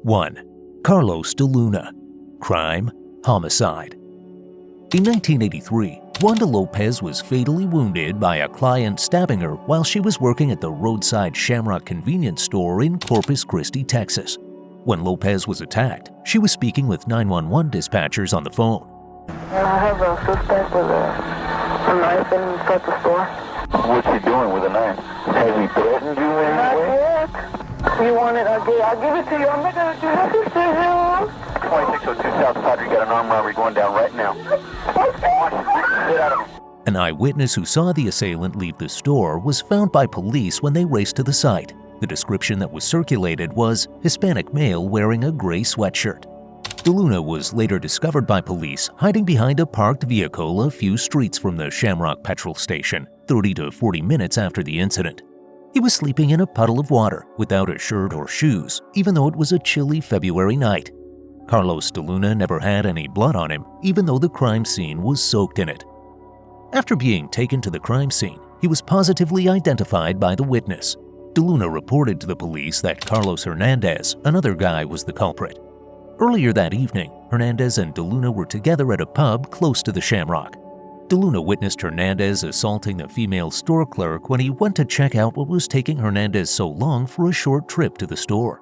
1. Carlos de Luna. Crime: homicide. In 1983, Wanda Lopez was fatally wounded by a client stabbing her while she was working at the roadside Shamrock convenience store in Corpus Christi, Texas. When Lopez was attacked, she was speaking with 911 dispatchers on the phone. I have a suspect with a knife inside the store. What's he doing with a knife? Has he threatened you in any Not way? yet. You want it? I'll give it to you. I'm not going to do that decision. 2602 South Padre, got an armed robbery going down right now. Get out of him. An eyewitness who saw the assailant leave the store was found by police when they raced to the site. The description that was circulated was Hispanic male wearing a gray sweatshirt. De Luna was later discovered by police hiding behind a parked vehicle a few streets from the Shamrock petrol station, 30 to 40 minutes after the incident. He was sleeping in a puddle of water without a shirt or shoes, even though it was a chilly February night. Carlos de Luna never had any blood on him, even though the crime scene was soaked in it. After being taken to the crime scene, he was positively identified by the witness. De Luna reported to the police that Carlos Hernandez, another guy, was the culprit. Earlier that evening, Hernandez and De Luna were together at a pub close to the Shamrock. De Luna witnessed Hernandez assaulting the female store clerk when he went to check out what was taking Hernandez so long for a short trip to the store.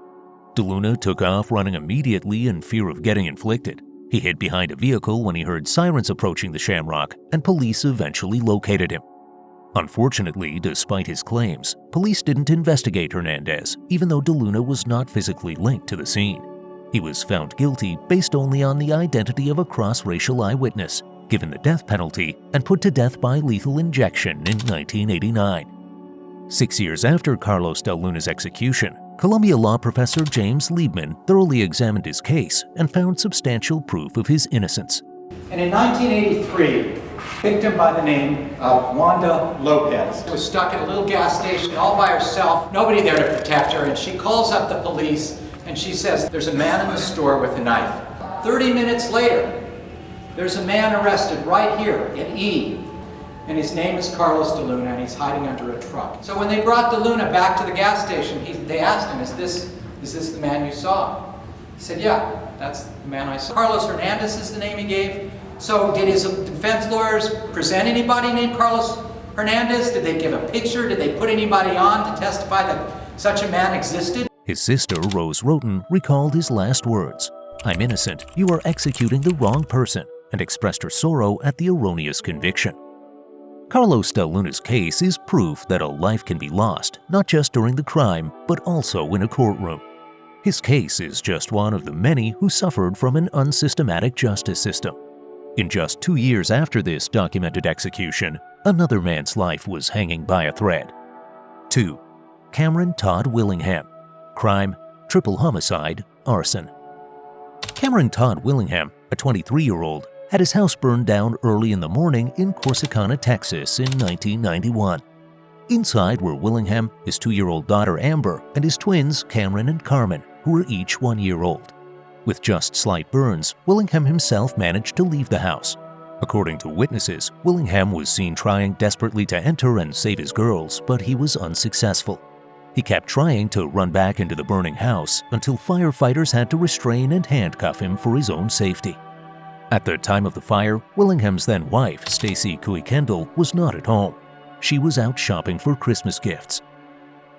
De Luna took off running immediately in fear of getting inflicted. He hid behind a vehicle when he heard sirens approaching the Shamrock, and police eventually located him. Unfortunately, despite his claims, police didn't investigate Hernandez, even though De Luna was not physically linked to the scene. He was found guilty based only on the identity of a cross-racial eyewitness, given the death penalty, and put to death by lethal injection in 1989. 6 years after Carlos de Luna's execution, Columbia law professor James Liebman thoroughly examined his case and found substantial proof of his innocence. And in 1983, a victim by the name of Wanda Lopez was stuck at a little gas station all by herself, nobody there to protect her, and she calls up the police and she says, "There's a man in the store with a knife." 30 minutes later, there's a man arrested right here in E, and his name is Carlos de Luna, and he's hiding under a truck. So when they brought de Luna back to the gas station, they asked him, is this the man you saw? He said, yeah, that's the man I saw. Carlos Hernandez is the name he gave. So did his defense lawyers present anybody named Carlos Hernandez? Did they give a picture? Did they put anybody on to testify that such a man existed? His sister, Rose Roten, recalled his last words, "I'm innocent, you are executing the wrong person," and expressed her sorrow at the erroneous conviction. Carlos de Luna's case is proof that a life can be lost, not just during the crime, but also in a courtroom. His case is just one of the many who suffered from an unsystematic justice system. In just 2 years after this documented execution, another man's life was hanging by a thread. 2. Cameron Todd Willingham. Crime: triple homicide, arson. Cameron Todd Willingham, a 23-year-old, had his house burned down early in the morning in Corsicana, Texas in 1991. Inside were Willingham, his 2-year-old daughter Amber, and his twins Cameron and Carmen, who were each 1 year old. With just slight burns, Willingham himself managed to leave the house. According to witnesses, Willingham was seen trying desperately to enter and save his girls, but he was unsuccessful. He kept trying to run back into the burning house until firefighters had to restrain and handcuff him for his own safety. At the time of the fire, Willingham's then-wife, Stacy Kendall, was not at home. She was out shopping for Christmas gifts.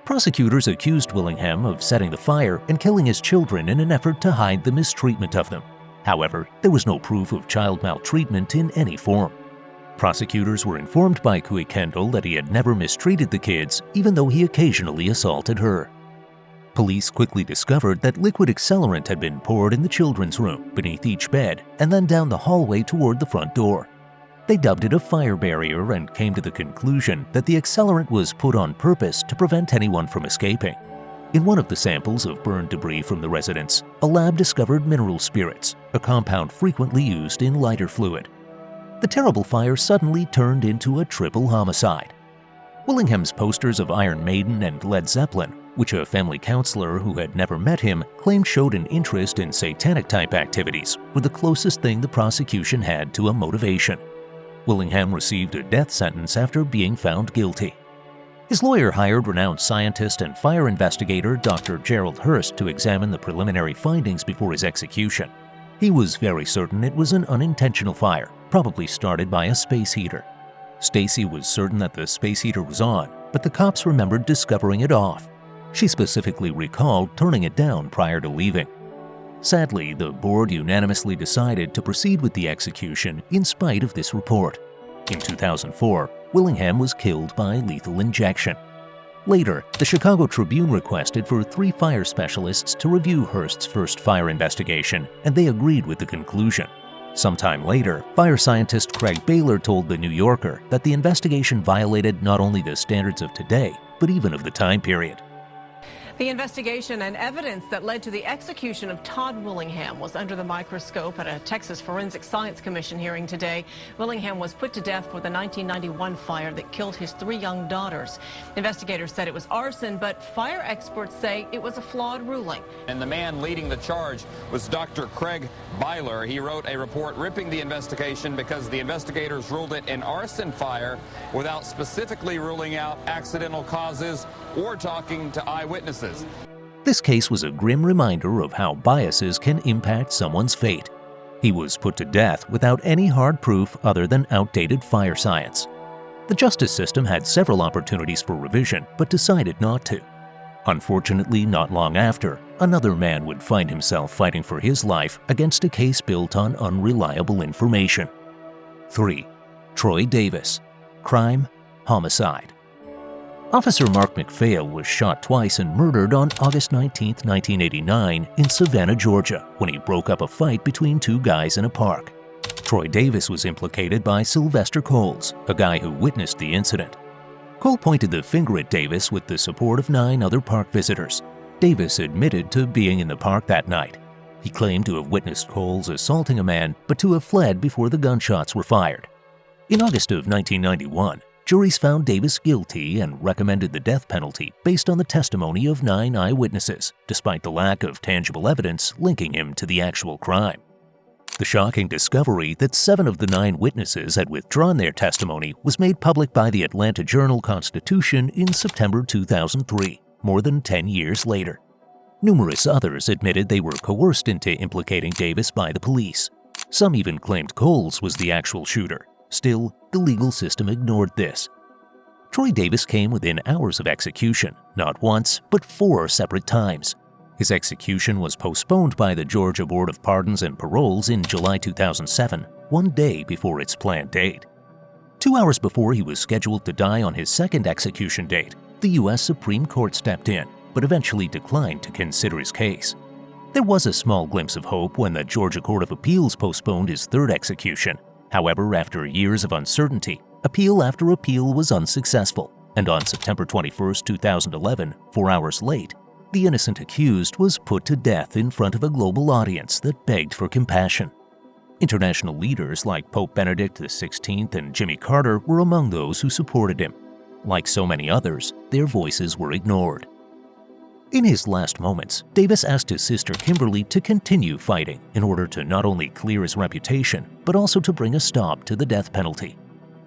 Prosecutors accused Willingham of setting the fire and killing his children in an effort to hide the mistreatment of them. However, there was no proof of child maltreatment in any form. Prosecutors were informed by Kendall that he had never mistreated the kids, even though he occasionally assaulted her. Police quickly discovered that liquid accelerant had been poured in the children's room, beneath each bed, and then down the hallway toward the front door. They dubbed it a fire barrier and came to the conclusion that the accelerant was put on purpose to prevent anyone from escaping. In one of the samples of burned debris from the residence, a lab discovered mineral spirits, a compound frequently used in lighter fluid. The terrible fire suddenly turned into a triple homicide. Willingham's posters of Iron Maiden and Led Zeppelin, which a family counselor who had never met him claimed showed an interest in satanic-type activities, were the closest thing the prosecution had to a motivation. Willingham received a death sentence after being found guilty. His lawyer hired renowned scientist and fire investigator Dr. Gerald Hurst to examine the preliminary findings before his execution. He was very certain it was an unintentional fire, probably started by a space heater. Stacy was certain that the space heater was on, but the cops remembered discovering it off. She specifically recalled turning it down prior to leaving. Sadly, the board unanimously decided to proceed with the execution in spite of this report. In 2004, Willingham was killed by lethal injection. Later, the Chicago Tribune requested for 3 fire specialists to review Hurst's first fire investigation, and they agreed with the conclusion. Sometime later, fire scientist Craig Baylor told The New Yorker that the investigation violated not only the standards of today, but even of the time period. The investigation and evidence that led to the execution of Todd Willingham was under the microscope at a Texas Forensic Science Commission hearing today. Willingham was put to death for the 1991 fire that killed his 3 young daughters. Investigators said it was arson, but fire experts say it was a flawed ruling. And the man leading the charge was Dr. Craig Baylor. He wrote a report ripping the investigation because the investigators ruled it an arson fire without specifically ruling out accidental causes or talking to eyewitnesses. This case was a grim reminder of how biases can impact someone's fate. He was put to death without any hard proof other than outdated fire science. The justice system had several opportunities for revision, but decided not to. Unfortunately, not long after, another man would find himself fighting for his life against a case built on unreliable information. 3. Troy Davis. Crime, homicide. Officer Mark McPhail was shot twice and murdered on August 19, 1989 in Savannah, Georgia, when he broke up a fight between 2 guys in a park. Troy Davis was implicated by Sylvester Coles, a guy who witnessed the incident. Cole pointed the finger at Davis with the support of 9 other park visitors. Davis admitted to being in the park that night. He claimed to have witnessed Coles assaulting a man, but to have fled before the gunshots were fired. In August of 1991, juries found Davis guilty and recommended the death penalty based on the testimony of 9 eyewitnesses, despite the lack of tangible evidence linking him to the actual crime. The shocking discovery that 7 of the 9 witnesses had withdrawn their testimony was made public by the Atlanta Journal-Constitution in September 2003, more than 10 years later. Numerous others admitted they were coerced into implicating Davis by the police. Some even claimed Coles was the actual shooter. Still, the legal system ignored this. Troy Davis came within hours of execution, not once, but 4 separate times. His execution was postponed by the Georgia Board of Pardons and Paroles in July 2007, 1 day before its planned date. 2 hours before he was scheduled to die on his second execution date, the U.S. Supreme Court stepped in, but eventually declined to consider his case. There was a small glimpse of hope when the Georgia Court of Appeals postponed his 3rd execution. However, after years of uncertainty, appeal after appeal was unsuccessful, and on September 21, 2011, 4 hours late, the innocent accused was put to death in front of a global audience that begged for compassion. International leaders like Pope Benedict XVI and Jimmy Carter were among those who supported him. Like so many others, their voices were ignored. In his last moments, Davis asked his sister Kimberly to continue fighting in order to not only clear his reputation, but also to bring a stop to the death penalty.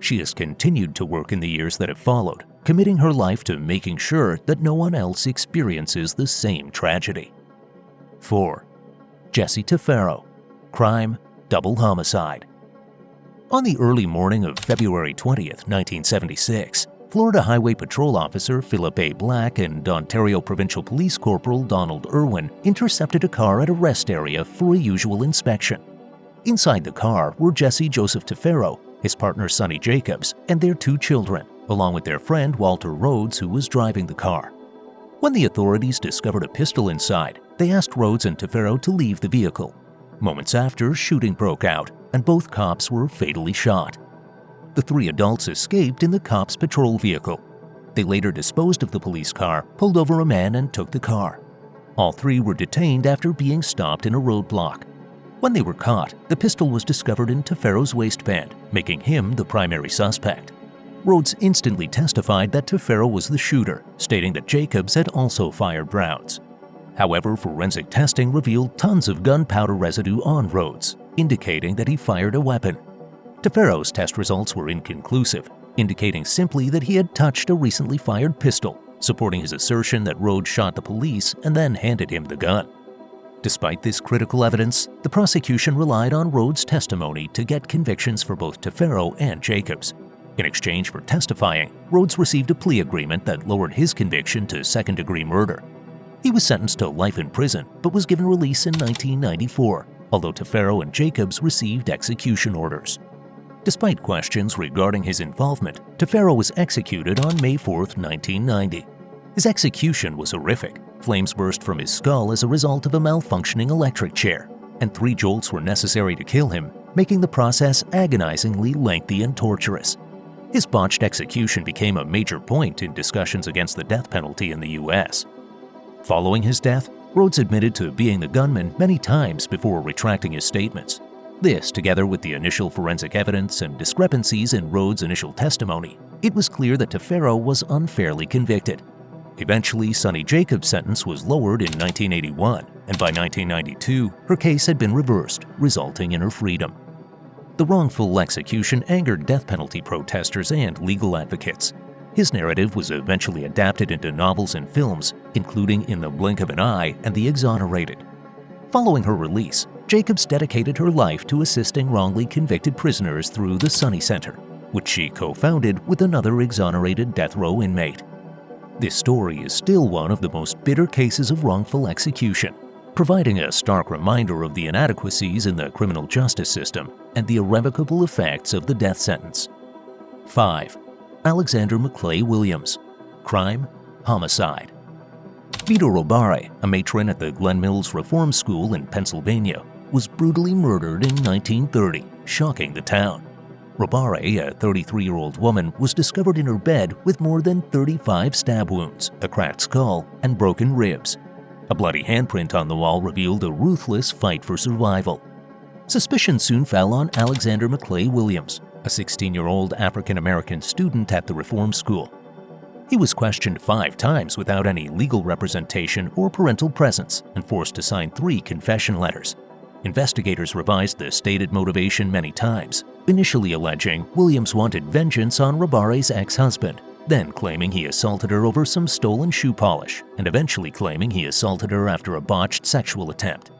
She has continued to work in the years that have followed, committing her life to making sure that no one else experiences the same tragedy. 4. Jesse Tefero. Crime, double homicide. On the early morning of February 20, 1976, Florida Highway Patrol Officer Philip A. Black and Ontario Provincial Police Corporal Donald Irwin intercepted a car at a rest area for a usual inspection. Inside the car were Jesse Joseph Tefero, his partner Sonny Jacobs, and their 2 children, along with their friend Walter Rhodes, who was driving the car. When the authorities discovered a pistol inside, they asked Rhodes and Tefero to leave the vehicle. Moments after, shooting broke out, and both cops were fatally shot. The 3 adults escaped in the cops' patrol vehicle. They later disposed of the police car, pulled over a man, and took the car. All 3 were detained after being stopped in a roadblock. When they were caught, the pistol was discovered in Tefero's waistband, making him the primary suspect. Rhodes instantly testified that Tefero was the shooter, stating that Jacobs had also fired rounds. However, forensic testing revealed tons of gunpowder residue on Rhodes, indicating that he fired a weapon. Tefero's test results were inconclusive. indicating simply that he had touched a recently fired pistol, supporting his assertion that Rhodes shot the police and then handed him the gun. Despite this critical evidence, the prosecution relied on Rhodes' testimony to get convictions for both Tefero and Jacobs. In exchange for testifying, Rhodes received a plea agreement that lowered his conviction to second-degree murder. He was sentenced to life in prison, but was given release in 1994, although Tefero and Jacobs received execution orders. Despite questions regarding his involvement, Tefero was executed on May 4, 1990. His execution was horrific. Flames burst from his skull as a result of a malfunctioning electric chair, and 3 jolts were necessary to kill him, making the process agonizingly lengthy and torturous. His botched execution became a major point in discussions against the death penalty in the U.S. Following his death, Rhodes admitted to being the gunman many times before retracting his statements. This, together with the initial forensic evidence and discrepancies in Rhodes' initial testimony, it was clear that Tefero was unfairly convicted. Eventually, Sonny Jacobs' sentence was lowered in 1981, and by 1992, her case had been reversed, resulting in her freedom. The wrongful execution angered death penalty protesters and legal advocates. His narrative was eventually adapted into novels and films, including In the Blink of an Eye and The Exonerated. Following her release, Jacobs dedicated her life to assisting wrongly convicted prisoners through the Sonny Center, which she co-founded with another exonerated death row inmate. This story is still one of the most bitter cases of wrongful execution, providing a stark reminder of the inadequacies in the criminal justice system and the irrevocable effects of the death sentence. 5. Alexander McClay Williams. Crime, homicide. Vita Robare, a matron at the Glen Mills Reform School in Pennsylvania, was brutally murdered in 1930, shocking the town. Robare, a 33-year-old woman, was discovered in her bed with more than 35 stab wounds, a cracked skull, and broken ribs. A bloody handprint on the wall revealed a ruthless fight for survival. Suspicion soon fell on Alexander McClay Williams, a 16-year-old African-American student at the Reform School. He was questioned 5 times without any legal representation or parental presence and forced to sign 3 confession letters. Investigators revised the stated motivation many times, initially alleging Williams wanted vengeance on Robare's ex-husband, then claiming he assaulted her over some stolen shoe polish, and eventually claiming he assaulted her after a botched sexual attempt.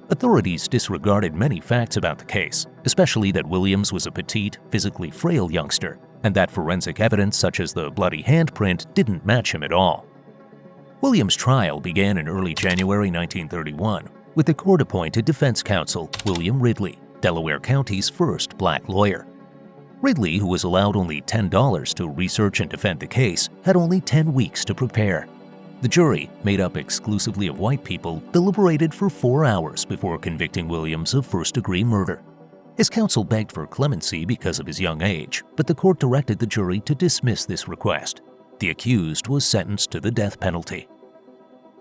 Authorities disregarded many facts about the case, especially that Williams was a petite, physically frail youngster, and that forensic evidence such as the bloody handprint didn't match him at all. Williams' trial began in early January 1931 with the court-appointed defense counsel, William Ridley, Delaware County's first black lawyer. Ridley, who was allowed only $10 to research and defend the case, had only 10 weeks to prepare. The jury, made up exclusively of white people, deliberated for 4 hours before convicting Williams of first-degree murder. His counsel begged for clemency because of his young age, but the court directed the jury to dismiss this request. The accused was sentenced to the death penalty.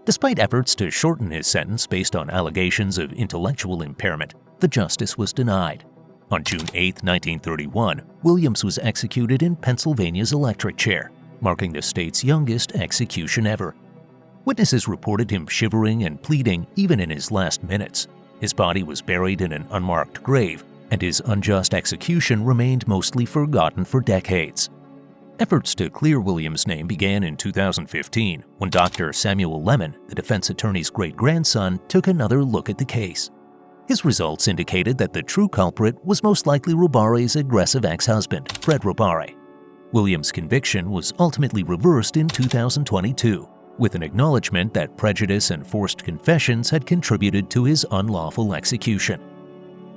Despite efforts to shorten his sentence based on allegations of intellectual impairment, the justice was denied. On June 8, 1931, Williams was executed in Pennsylvania's electric chair, marking the state's youngest execution ever. Witnesses reported him shivering and pleading even in his last minutes. His body was buried in an unmarked grave, and his unjust execution remained mostly forgotten for decades. Efforts to clear Williams' name began in 2015 when Dr. Samuel Lemon, the defense attorney's great-grandson, took another look at the case. His results indicated that the true culprit was most likely Robare's aggressive ex-husband, Fred Robare. Williams' conviction was ultimately reversed in 2022, with an acknowledgement that prejudice and forced confessions had contributed to his unlawful execution.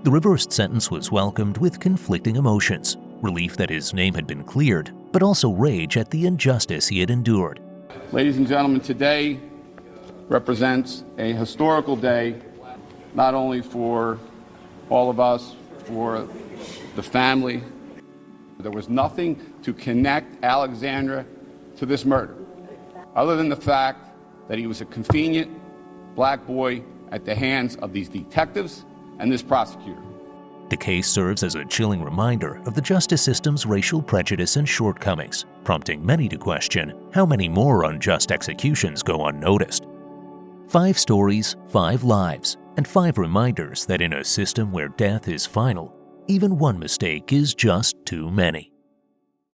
The reversed sentence was welcomed with conflicting emotions, relief that his name had been cleared, but also rage at the injustice he had endured. Ladies and gentlemen, today represents a historical day, not only for all of us, for the family. There was nothing to connect Alexandra to this murder, other than the fact that he was a convenient black boy at the hands of these detectives and this prosecutor. The case serves as a chilling reminder of the justice system's racial prejudice and shortcomings, prompting many to question how many more unjust executions go unnoticed. 5 stories, 5 lives, and 5 reminders that in a system where death is final, even one mistake is just too many.